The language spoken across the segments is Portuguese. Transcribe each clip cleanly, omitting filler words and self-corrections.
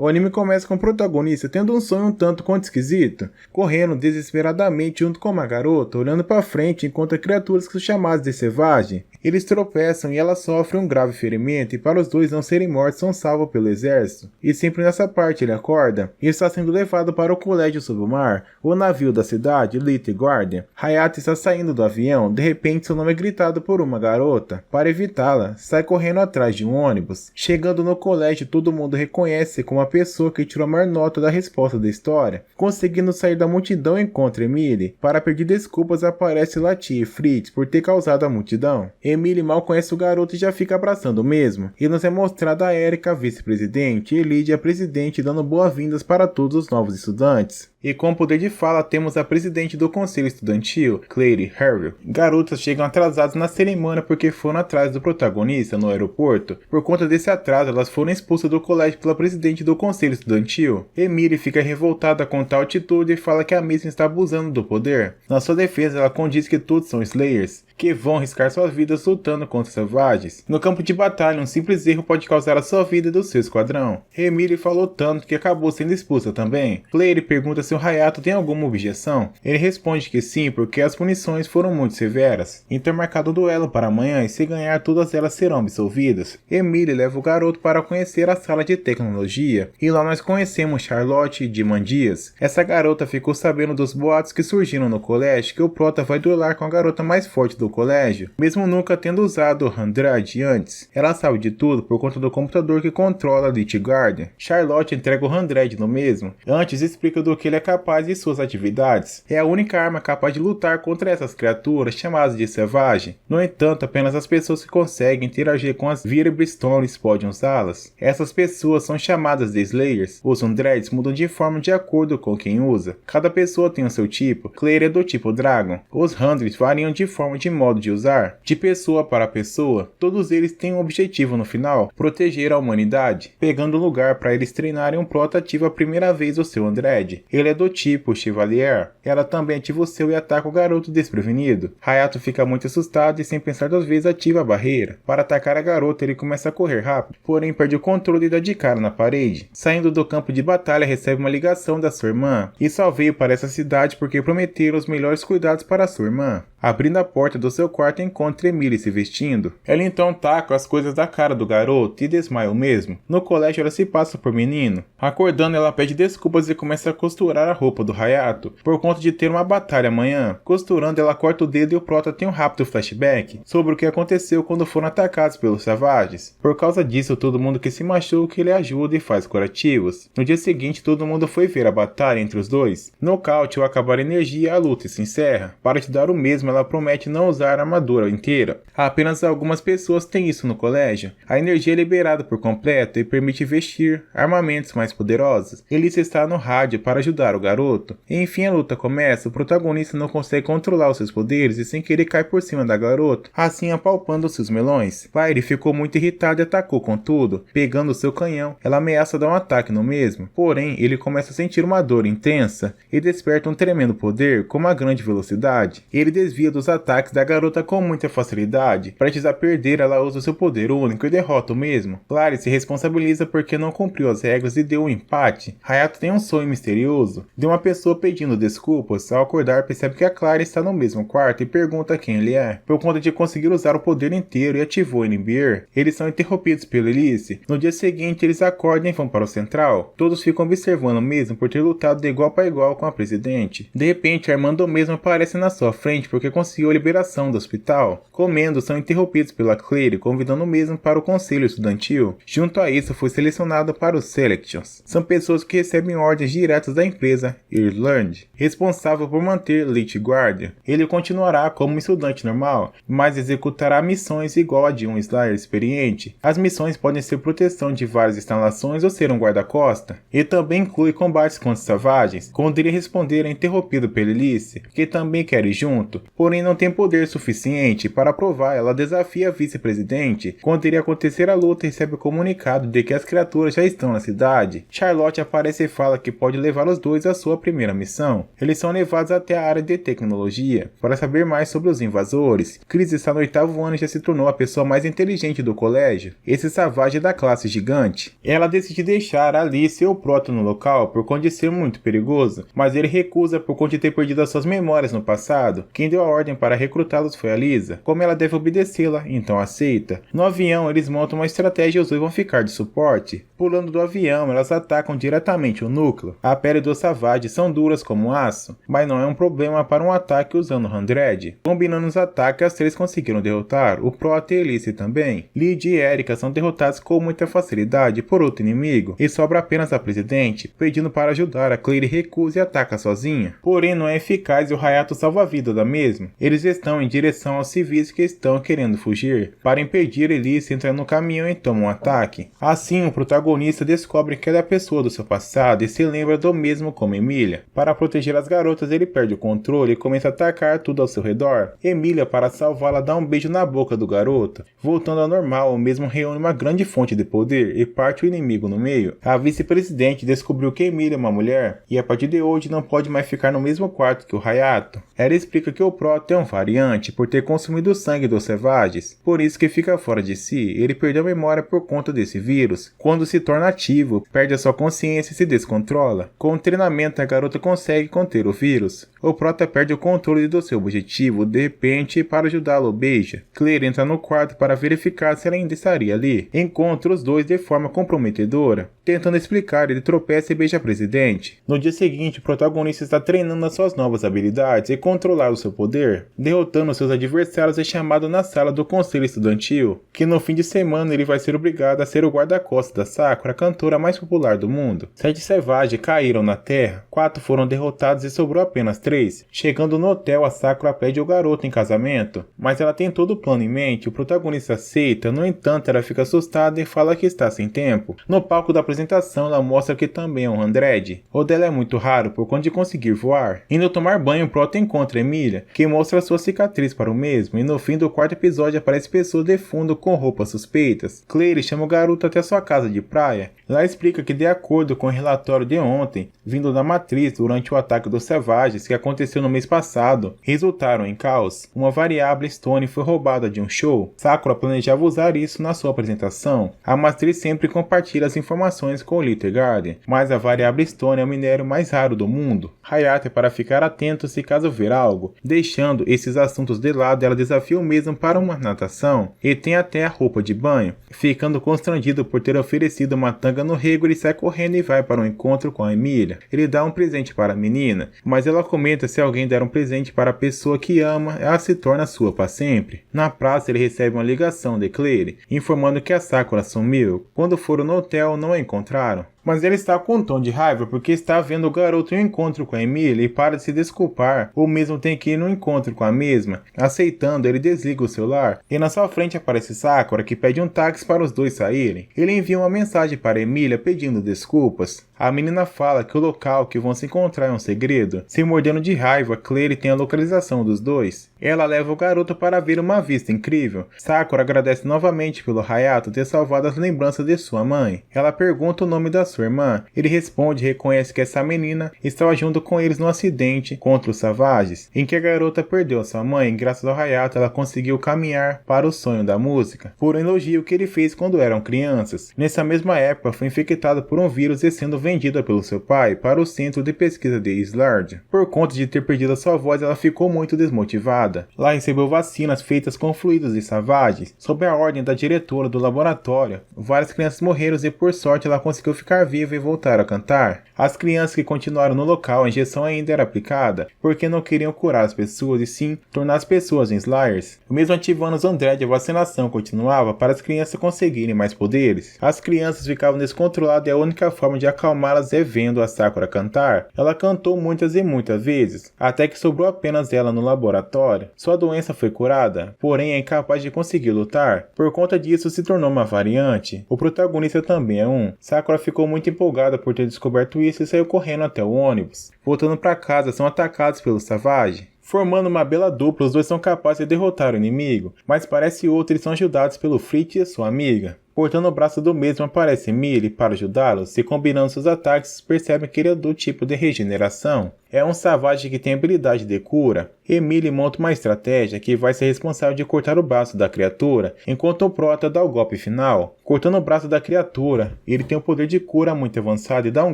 O anime começa com o protagonista tendo um sonho um tanto quanto esquisito, correndo desesperadamente junto com uma garota, olhando para frente enquanto criaturas que são chamadas de Selvagem. Eles tropeçam e ela sofre um grave ferimento e para os dois não serem mortos são salvos pelo exército. E sempre nessa parte ele acorda e está sendo levado para o colégio sob o mar, o navio da cidade, Little Guardian. Hayato está saindo do avião, de repente seu nome é gritado por uma garota. Para evitá-la, sai correndo atrás de um ônibus. Chegando no colégio, todo mundo reconhece como a pessoa que tirou a maior nota da resposta da história. Conseguindo sair da multidão encontra Emily. Para pedir desculpas aparece Lati e Fritz por ter causado a multidão. Emily mal conhece o garoto e já fica abraçando o mesmo. E nos é mostrada a Erika, vice-presidente, e Lydia, presidente, dando boas-vindas para todos os novos estudantes. E com poder de fala temos a presidente do conselho estudantil, Claire Harville. Garotas chegam atrasadas na cerimônia porque foram atrás do protagonista no aeroporto. Por conta desse atraso, elas foram expulsas do colégio pela presidente do conselho estudantil. Emily fica revoltada com tal atitude e fala que a mesma está abusando do poder. Na sua defesa, ela condiz que todos são Slayers, que vão arriscar suas vidas lutando contra selvagens. No campo de batalha, um simples erro pode causar a sua vida e do seu esquadrão. Emily falou tanto que acabou sendo expulsa também. Claire pergunta se o Hayato tem alguma objeção. Ele responde que sim, porque as punições foram muito severas. Então é marcado um duelo para amanhã e se ganhar todas elas serão absolvidas. Emily leva o garoto para conhecer a sala de tecnologia. E lá nós conhecemos Charlotte de Mandias. Essa garota ficou sabendo dos boatos que surgiram no colégio que o prota vai duelar com a garota mais forte do colégio, mesmo nunca tendo usado o Andrade antes. Ela sabe de tudo por conta do computador que controla a Little Guardian. Charlotte entrega o Andrade no mesmo. Antes explica do que ele é capaz e suas atividades. É a única arma capaz de lutar contra essas criaturas chamadas de Selvagem. No entanto, apenas as pessoas que conseguem interagir com as Stones podem usá-las. Essas pessoas são chamadas de Slayers. Os Undeads mudam de forma de acordo com quem usa. Cada pessoa tem o seu tipo. Claire é do tipo Dragon. Os Hundreds variam de forma de modo de usar, de pessoa para pessoa. Todos eles têm um objetivo no final, proteger a humanidade, pegando lugar para eles treinarem um prota ativa a primeira vez o seu Undead. Ele é do tipo Chevalier. Ela também ativa o seu e ataca o garoto desprevenido. Hayato fica muito assustado e sem pensar duas vezes ativa a barreira. Para atacar a garota ele começa a correr rápido, porém perde o controle e dá de cara na parede. Saindo do campo de batalha recebe uma ligação da sua irmã e só veio para essa cidade porque prometeram os melhores cuidados para sua irmã. Abrindo a porta do seu quarto encontra Emily se vestindo. Ela então taca as coisas da cara do garoto e desmaia o mesmo. No colégio ela se passa por menino. Acordando ela pede desculpas e começa a costurar a roupa do Hayato, por conta de ter uma batalha amanhã. Costurando ela corta o dedo e o prota tem um rápido flashback sobre o que aconteceu quando foram atacados pelos selvagens. Por causa disso todo mundo que se machuca ele ajuda e faz curativos. No dia seguinte todo mundo foi ver a batalha entre os dois. Nocaute ou acabar a energia a luta se encerra. Para te dar o mesmo ela promete não usar a armadura inteira. Apenas algumas pessoas têm isso no colégio. A energia é liberada por completo e permite vestir armamentos mais poderosos. Elisa está no rádio para ajudar o garoto. E enfim a luta começa, o protagonista não consegue controlar os seus poderes e sem querer cai por cima da garota, assim apalpando seus melões. Claire ficou muito irritado e atacou com tudo. Pegando seu canhão, ela ameaça dar um ataque no mesmo. Porém, ele começa a sentir uma dor intensa e desperta um tremendo poder com uma grande velocidade. Ele desvia dos ataques da garota com muita facilidade. Prestes a perder, ela usa seu poder único e derrota o mesmo. Claire se responsabiliza porque não cumpriu as regras e deu um empate. Hayato tem um sonho misterioso de uma pessoa pedindo desculpas. Ao acordar, percebe que a Claire está no mesmo quarto e pergunta quem ele é. Por conta de conseguir usar o poder inteiro e ativou o NBR, eles são interrompidos pela Elise. No dia seguinte, eles acordam e vão para o central. Todos ficam observando o mesmo por ter lutado de igual para igual com a presidente. De repente, a irmã do mesmo aparece na sua frente porque conseguiu a liberação do hospital. Comendo, são interrompidos pela Claire, convidando o mesmo para o conselho estudantil. Junto a isso, foi selecionado para os Selections. São pessoas que recebem ordens diretas da empresa Ireland, responsável por manter Little Guardian. Ele continuará como um estudante normal, mas executará missões igual a de um Slayer experiente. As missões podem ser proteção de várias instalações ou ser um guarda-costa. E também inclui combates contra selvagens. Quando ele responder é interrompido pela Elise, que também quer ir junto, porém não tem poder suficiente para provar salvar, ela desafia a vice-presidente. Quando iria acontecer a luta, recebe o comunicado de que as criaturas já estão na cidade. Charlotte aparece e fala que pode levar os dois à sua primeira missão. Eles são levados até a área de tecnologia para saber mais sobre os invasores. Chris está no 8º ano e já se tornou a pessoa mais inteligente do colégio. Esse savage é da classe gigante. Ela decide deixar Alice e o Proto no local por conta de ser muito perigoso, mas ele recusa por conta de ter perdido as suas memórias no passado. Quem deu a ordem para recrutá-los foi a Lisa. Como ela deve obedecê-la, então aceita. No avião, eles montam uma estratégia e os dois vão ficar de suporte. Pulando do avião, elas atacam diretamente o núcleo. A pele dos Savage são duras como aço, mas não é um problema para um ataque usando o Handred. Combinando os ataques, as três conseguiram derrotar o Proto e Alice também. Lid e Erika são derrotados com muita facilidade por outro inimigo, e sobra apenas a Presidente, pedindo para ajudar. A Claire recusa e ataca sozinha. Porém, não é eficaz e o Hayato salva a vida da mesma. Eles estão em direção aos civis que estão querendo fugir. Para impedir, Alice entra no caminhão e toma um ataque. Assim, o protagonista descobre que ela é a pessoa do seu passado e se lembra do mesmo como Emilia. Para proteger as garotas, ele perde o controle e começa a atacar tudo ao seu redor. Emilia, para salvá-la, dá um beijo na boca do garoto. Voltando ao normal, o mesmo reúne uma grande fonte de poder e parte o inimigo no meio. A vice-presidente descobriu que Emilia é uma mulher e a partir de hoje não pode mais ficar no mesmo quarto que o Hayato. Ela explica que o Proto é um variante por ter consumido o sangue dos Savages, por isso que fica fora de si. Ele perdeu a memória por conta desse vírus. Quando se torna ativo, perde a sua consciência e se descontrola. Com o treinamento, a garota consegue conter o vírus. O Proto perde o controle do seu objetivo. De repente, para ajudá-lo, beija. Claire entra no quarto para verificar se ela ainda estaria ali. Encontra os dois de forma comprometedora. Tentando explicar, ele tropeça e beija a Presidente. No dia seguinte, o protagonista está treinando as suas novas habilidades e controlar o seu poder. Derrotando seus adversários é chamado na sala do conselho estudantil, que no fim de semana ele vai ser obrigado a ser o guarda-costas da Sakura, a cantora mais popular do mundo. 7 Savages caíram na Terra, 4 foram derrotados e sobrou apenas 3. Chegando no hotel, a Sakura pede o garoto em casamento, mas ela tem todo o plano em mente. O protagonista aceita, no entanto ela fica assustada e fala que está sem tempo. No palco da apresentação, ela mostra que também é um Handred. O dela é muito raro por conta de conseguir voar. Indo tomar banho, o Proto encontra Emilia, que mostra sua cicatriz para o mesmo, e no fim do 4º episódio aparece pessoas de fundo com roupas suspeitas. Claire chama o garoto até sua casa de praia. Lá explica que, de acordo com o relatório de ontem, vindo da Matriz durante o ataque dos Savages que aconteceu no mês passado, resultaram em caos. Uma variável Stone foi roubada de um show. Sakura planejava usar isso na sua apresentação. A Matriz sempre compartilha as informações com o Little Garden, mas a variável Stone é o minério mais raro do mundo. Hayato é para ficar atento se caso ver algo. Deixando esses assuntos de lado, ela desafia o mesmo para uma natação e tem até a roupa de banho. Ficando constrangido por ter oferecido uma tanga no rego, ele sai correndo e vai para um encontro com a Emilia. Ele dá um presente para a menina, mas ela comenta se alguém der um presente para a pessoa que ama, ela se torna sua para sempre. Na praça, ele recebe uma ligação de Claire, informando que a Sakura sumiu. Quando foram no hotel, não a encontraram. Mas ele está com um tom de raiva porque está vendo o garoto em um encontro com a Emilia e para de se desculpar, ou mesmo tem que ir no encontro com a mesma. Aceitando, ele desliga o celular e na sua frente aparece Sakura, que pede um táxi para os dois saírem. Ele envia uma mensagem para Emilia pedindo desculpas. A menina fala que o local que vão se encontrar é um segredo. Se mordendo de raiva, Claire tem a localização dos dois. Ela leva o garoto para ver uma vista incrível. Sakura agradece novamente pelo Hayato ter salvado as lembranças de sua mãe. Ela pergunta o nome da sua irmã. Ele responde e reconhece que essa menina estava junto com eles no acidente contra os Savages, em que a garota perdeu a sua mãe. Graças ao Hayato, ela conseguiu caminhar para o sonho da música, por um elogio que ele fez quando eram crianças. Nessa mesma época, foi infectada por um vírus e sendo vendida pelo seu pai para o centro de pesquisa de Islard. Por conta de ter perdido a sua voz, ela ficou muito desmotivada. Lá recebeu vacinas feitas com fluidos de Savages, sob a ordem da diretora do laboratório. Várias crianças morreram e por sorte ela conseguiu ficar viva e voltar a cantar. As crianças que continuaram no local, a injeção ainda era aplicada, porque não queriam curar as pessoas e sim tornar as pessoas em Slayers. Mesmo ativando os Undead, a vacinação continuava para as crianças conseguirem mais poderes. As crianças ficavam descontroladas e a única forma de acalmá-las é vendo a Sakura cantar. Ela cantou muitas e muitas vezes, até que sobrou apenas ela no laboratório. Sua doença foi curada, porém é incapaz de conseguir lutar. Por conta disso, se tornou uma variante. O protagonista também é um. Sakura ficou muito empolgada por ter descoberto isso e saiu correndo até o ônibus. Voltando para casa, são atacados pelos Savage. Formando uma bela dupla, os dois são capazes de derrotar o inimigo, mas parece outro eles são ajudados pelo Fritz e sua amiga. Cortando o braço do mesmo aparece Emily para ajudá-los e combinando seus ataques percebem que ele é do tipo de regeneração. É um savage que tem habilidade de cura. Emily monta uma estratégia que vai ser responsável de cortar o braço da criatura, enquanto o Prota dá o golpe final. Cortando o braço da criatura, ele tem um poder de cura muito avançado e dá um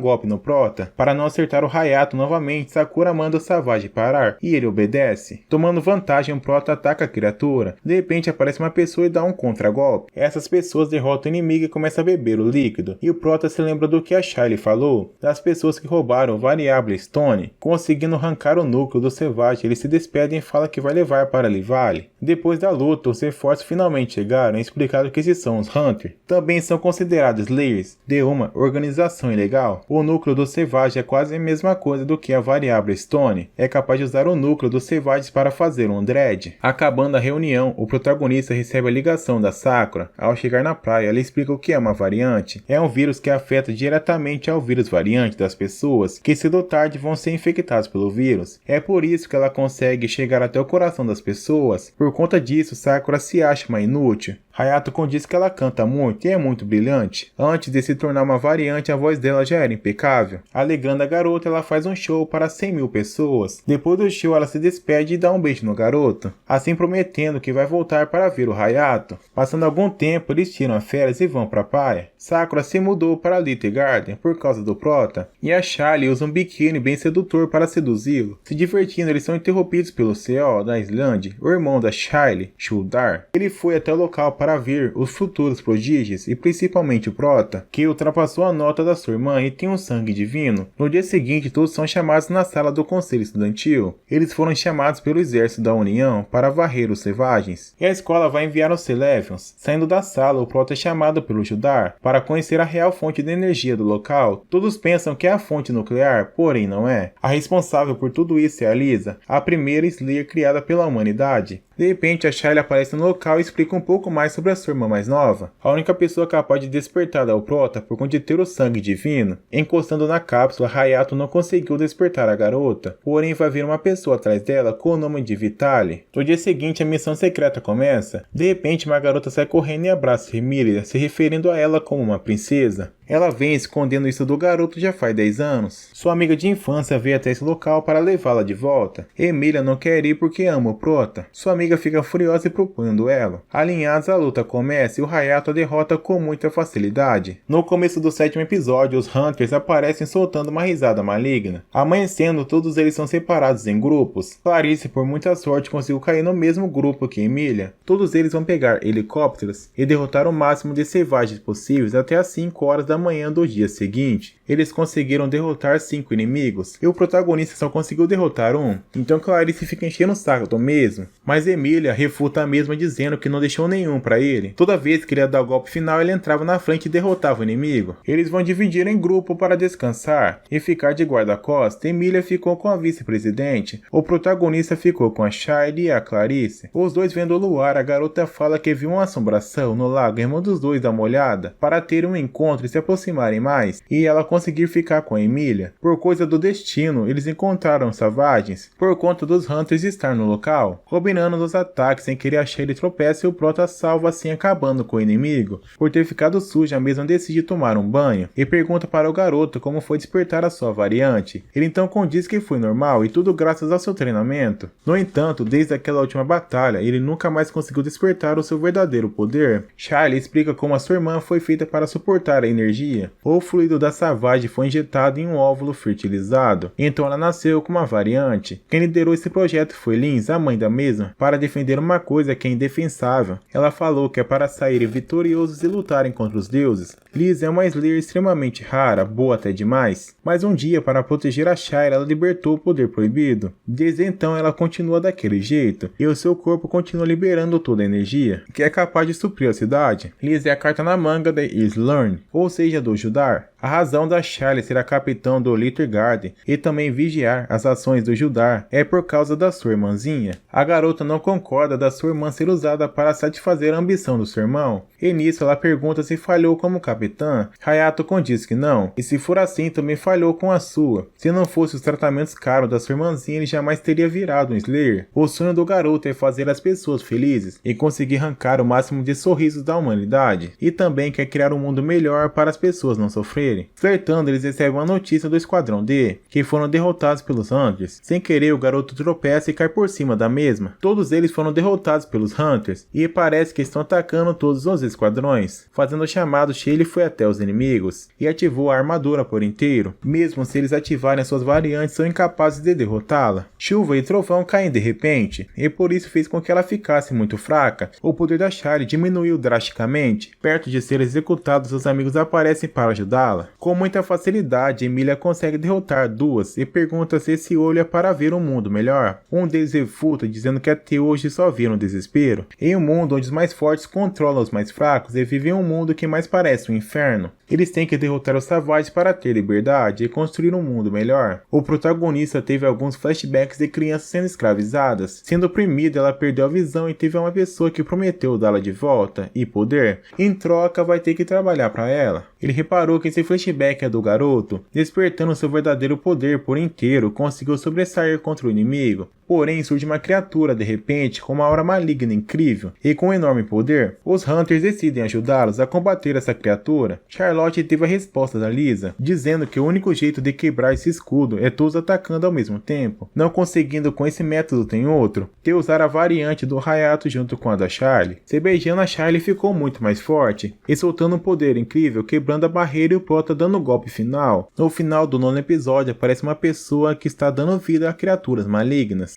golpe no Prota. Para não acertar o Hayato novamente, Sakura manda o savage parar e ele obedece. Tomando vantagem, o Prota ataca a criatura. De repente aparece uma pessoa e dá um contragolpe. Essas pessoas derrotam o inimigo e começam a beber o líquido. E o Prota se lembra do que a Shiley falou, das pessoas que roubaram o Variable Stone. Conseguindo arrancar o núcleo do Sevage, ele se despede e fala que vai levar para Livale. Depois da luta, os reforços finalmente chegaram e explicaram que esses são os Hunter. Também são considerados Slayers de uma organização ilegal. O núcleo do Sevage é quase a mesma coisa do que a Variable Stone. É capaz de usar o núcleo dos Sevages para fazer um Dread. Acabando a reunião, o protagonista recebe a ligação da Sakura. Ao chegar na praia, ela explica o que é uma variante. É um vírus que afeta diretamente ao vírus variante das pessoas, que cedo ou tarde vão ser infectados pelo vírus. É por isso que ela consegue chegar até o coração das pessoas. Por conta disso, Sakura se acha uma inútil. Hayato condiz que ela canta muito e é muito brilhante. Antes de se tornar uma variante, a voz dela já era impecável. Alegando a garota, ela faz um show para 100.000 pessoas. Depois do show, ela se despede e dá um beijo no garoto, assim prometendo que vai voltar para ver o Hayato. Passando algum tempo, eles tiram as férias e vão para a praia. Sakura se mudou para Little Garden por causa do Prota, e a Shiley usa um biquíni bem sedutor para seduzi-lo. Se divertindo, eles são interrompidos pelo CEO da Islândia, o irmão da Shiley, Shuldar. Ele foi até o local para ver os futuros prodígios e principalmente o Prota, que ultrapassou a nota da sua irmã e tem um sangue divino. No dia seguinte, todos são chamados na sala do conselho estudantil. Eles foram chamados pelo exército da União para varrer os selvagens, e a escola vai enviar os Celevions. Saindo da sala, o Prota é chamado pelo Shuldar para conhecer a real fonte de energia do local. Todos pensam que é a fonte nuclear, porém não é. A responsável por tudo isso é a Lisa, a primeira Slayer criada pela humanidade. De repente, a Shiley aparece no local e explica um pouco mais sobre a sua irmã mais nova. A única pessoa capaz de despertar o Prota por conta de ter o sangue divino. Encostando na cápsula, Hayato não conseguiu despertar a garota, porém vai vir uma pessoa atrás dela com o nome de Vitali. No dia seguinte, a missão secreta começa. De repente, uma garota sai correndo e abraça Emilia, se referindo a ela como uma princesa. Ela vem escondendo isso do garoto já faz 10 anos. Sua amiga de infância veio até esse local para levá-la de volta. Emilia não quer ir porque ama o Prota. Sua amiga fica furiosa e propõe um duelo. Alinhados, a luta começa e o Hayato a derrota com muita facilidade. No começo do 7º episódio, os Hunters aparecem soltando uma risada maligna. Amanhecendo, todos eles são separados em grupos. Clarice, por muita sorte, conseguiu cair no mesmo grupo que Emilia. Todos eles vão pegar helicópteros e derrotar o máximo de selvagens possíveis até as 5 horas da manhã do dia seguinte. Eles conseguiram derrotar 5 inimigos, e o protagonista só conseguiu derrotar um, então Clarice fica enchendo o saco do mesmo, mas Emilia refuta a mesma dizendo que não deixou nenhum pra ele. Toda vez que ele ia dar o golpe final, ele entrava na frente e derrotava o inimigo. Eles vão dividir em grupo para descansar e ficar de guarda-costas. Emilia ficou com a vice-presidente, o protagonista ficou com a Shiley e a Clarice. Os dois vendo o luar, a garota fala que viu uma assombração no lago, irmão dos dois dá uma olhada, para ter um encontro e se aproximarem mais, e ela conseguir ficar com a Emilia. Por coisa do destino, eles encontraram os selvagens, por conta dos Hunters estar no local, combinando os ataques sem querer a Shiley tropeça e o Prota salva assim acabando com o inimigo. Por ter ficado suja, a mesma decide tomar um banho, e pergunta para o garoto como foi despertar a sua variante. Ele então condiz que foi normal e tudo graças ao seu treinamento. No entanto, desde aquela última batalha, ele nunca mais conseguiu despertar o seu verdadeiro poder. Shiley explica como a sua irmã foi feita para suportar a energia. O fluido da Savage foi injetado em um óvulo fertilizado, então ela nasceu com uma variante. Quem liderou esse projeto foi Lins, a mãe da mesma, para defender uma coisa que é indefensável. Ela falou que é para saírem vitoriosos e lutarem contra os deuses. Liz é uma Slayer extremamente rara, boa até demais, mas um dia, para proteger a Shira, ela libertou o poder proibido. Desde então ela continua daquele jeito, e o seu corpo continua liberando toda a energia, que é capaz de suprir a cidade. Liz é a carta na manga da Islern, ou seja, do Shuldar. A razão da Charlie ser a capitã do Little Garden e também vigiar as ações do Judar é por causa da sua irmãzinha. A garota não concorda da sua irmã ser usada para satisfazer a ambição do seu irmão, e nisso ela pergunta se falhou como capitã. Hayato condiz que não, e se for assim também falhou com a sua. Se não fosse os tratamentos caros da sua irmãzinha, ele jamais teria virado um Slayer. O sonho do garoto é fazer as pessoas felizes e conseguir arrancar o máximo de sorrisos da humanidade, e também quer criar um mundo melhor para as pessoas não sofrerem. Flertando, eles recebem uma notícia do Esquadrão D, que foram derrotados pelos Hunters. Sem querer, o garoto tropeça e cai por cima da mesma. Todos eles foram derrotados pelos Hunters, e parece que estão atacando todos os esquadrões. Fazendo o chamado, Shaley foi até os inimigos, e ativou a armadura por inteiro. Mesmo se eles ativarem suas variantes, são incapazes de derrotá-la. Chuva e trovão caem de repente, e por isso fez com que ela ficasse muito fraca. O poder da Charlie diminuiu drasticamente. Perto de ser executado, seus amigos aparecem para ajudá-la. Com muita facilidade, Emilia consegue derrotar duas e pergunta se esse olho é para ver um mundo melhor. Um deles refuta, dizendo que até hoje só viram desespero. Em um mundo onde os mais fortes controlam os mais fracos e vivem um mundo que mais parece um inferno. Eles têm que derrotar os Savage para ter liberdade e construir um mundo melhor. O protagonista teve alguns flashbacks de crianças sendo escravizadas. Sendo oprimida, ela perdeu a visão e teve uma pessoa que prometeu dá-la de volta e poder. Em troca, vai ter que trabalhar para ela. Ele reparou que esse flashback é do garoto, despertando seu verdadeiro poder por inteiro, conseguiu sobressair contra o inimigo. Porém, surge uma criatura de repente com uma aura maligna incrível e com um enorme poder. Os Hunters decidem ajudá-los a combater essa criatura. Charlotte teve a resposta da Lisa, dizendo que o único jeito de quebrar esse escudo é todos atacando ao mesmo tempo. Não conseguindo com esse método tem outro, que usar a variante do Hayato junto com a da Charlie. Se beijando, a Charlie ficou muito mais forte e soltando um poder incrível, quebrando a barreira e o Prota dando o golpe final. No final do 9º episódio aparece uma pessoa que está dando vida a criaturas malignas.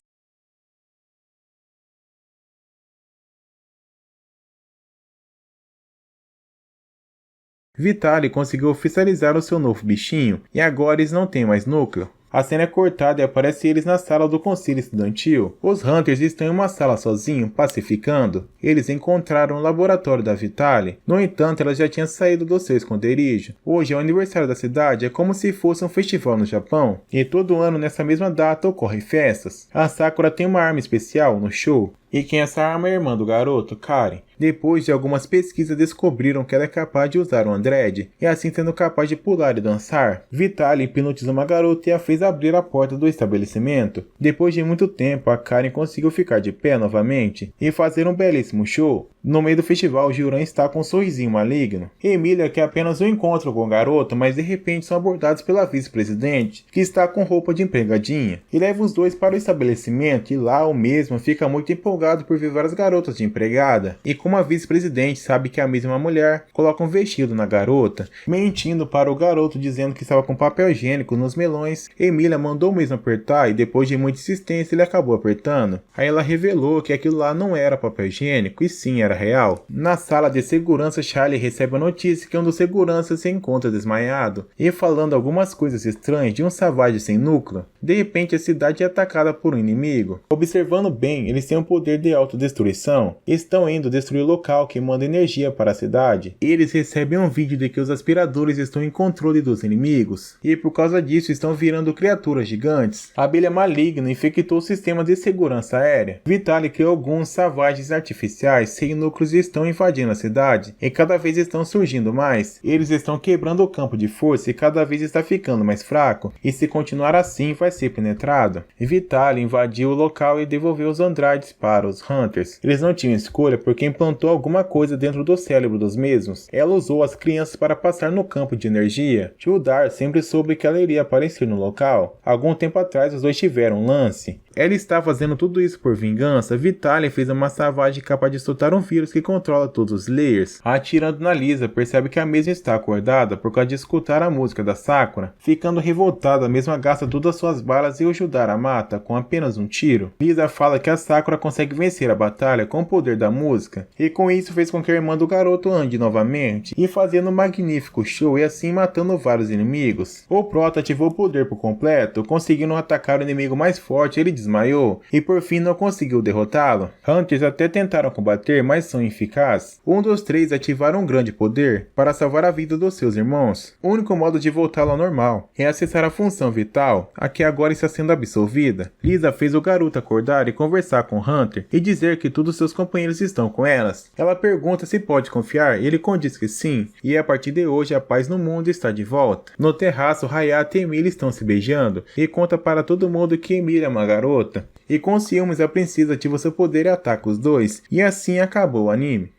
Vitaly conseguiu oficializar o seu novo bichinho, e agora eles não têm mais núcleo. A cena é cortada e aparece eles na sala do conselho estudantil. Os Hunters estão em uma sala sozinhos, pacificando. Eles encontraram o laboratório da Vitaly. No entanto, ela já tinha saído do seu esconderijo. Hoje é o aniversário da cidade, é como se fosse um festival no Japão. E todo ano nessa mesma data ocorrem festas. A Sakura tem uma arma especial no show. E quem essa arma é a irmã do garoto, Karen. Depois de algumas pesquisas descobriram que ela é capaz de usar o Andred, e assim sendo capaz de pular e dançar. Vitaly hipnotizou uma garota e a fez abrir a porta do estabelecimento. Depois de muito tempo, a Karen conseguiu ficar de pé novamente e fazer um belíssimo show. No meio do festival, Juran está com um sorrisinho maligno. Emilia quer apenas um encontro com o garoto, mas de repente são abordados pela vice-presidente, que está com roupa de empregadinha, e leva os dois para o estabelecimento, e lá o mesmo fica muito empolgado por ver várias garotas de empregada. E como a vice-presidente sabe que é a mesma mulher, coloca um vestido na garota, mentindo para o garoto dizendo que estava com papel higiênico nos melões. Emilia mandou o mesmo apertar e depois de muita insistência ele acabou apertando. Aí ela revelou que aquilo lá não era papel higiênico e sim era real. Na sala de segurança, Charlie recebe a notícia que um dos seguranças se encontra desmaiado e falando algumas coisas estranhas de um Savage sem núcleo. De repente a cidade é atacada por um inimigo. Observando bem, eles têm um poder de autodestruição. Estão indo destruir o local que manda energia para a cidade. Eles recebem um vídeo de que os aspiradores estão em controle dos inimigos e por causa disso estão virando criaturas gigantes. A abelha maligna infectou o sistema de segurança aérea. Vitaly criou alguns Savages artificiais sem núcleos e estão invadindo a cidade e cada vez estão surgindo mais. Eles estão quebrando o campo de força e cada vez está ficando mais fraco, e se continuar assim vai ser penetrado. Vitaly invadiu o local e devolveu os Androids para os Hunters. Eles não tinham escolha porque implantou alguma coisa dentro do cérebro dos mesmos. Ela usou as crianças para passar no campo de energia. Judar sempre soube que ela iria aparecer no local. Algum tempo atrás os dois tiveram um lance. Ela está fazendo tudo isso por vingança. Vitaly fez uma Savage capaz de soltar um vírus que controla todos os Slayers. Atirando na Lisa, percebe que a mesma está acordada por causa de escutar a música da Sakura. Ficando revoltada, a mesma gasta todas as suas balas e o Judar a mata com apenas um tiro. Lisa fala que a Sakura consegue vencer a batalha com o poder da música, e com isso fez com que a irmã do garoto ande novamente, e fazendo um magnífico show e assim matando vários inimigos. O Prota ativou o poder por completo, conseguindo atacar o inimigo mais forte, ele desmaiou. desmaiou e por fim não conseguiu derrotá-lo. Hunters até tentaram combater, mas são ineficazes. Um dos três ativaram um grande poder para salvar a vida dos seus irmãos. O único modo de voltá-lo ao normal é acessar a função vital, a que agora está sendo absolvida. Lisa fez o garoto acordar e conversar com Hunter e dizer que todos seus companheiros estão com elas. Ela pergunta se pode confiar e ele condiz que sim, e a partir de hoje a paz no mundo está de volta. No terraço, Hayate e Emily estão se beijando e conta para todo mundo que Emily é uma garota. E com ciúmes a princesa ativa seu poder e ataca os dois, e assim acabou o anime.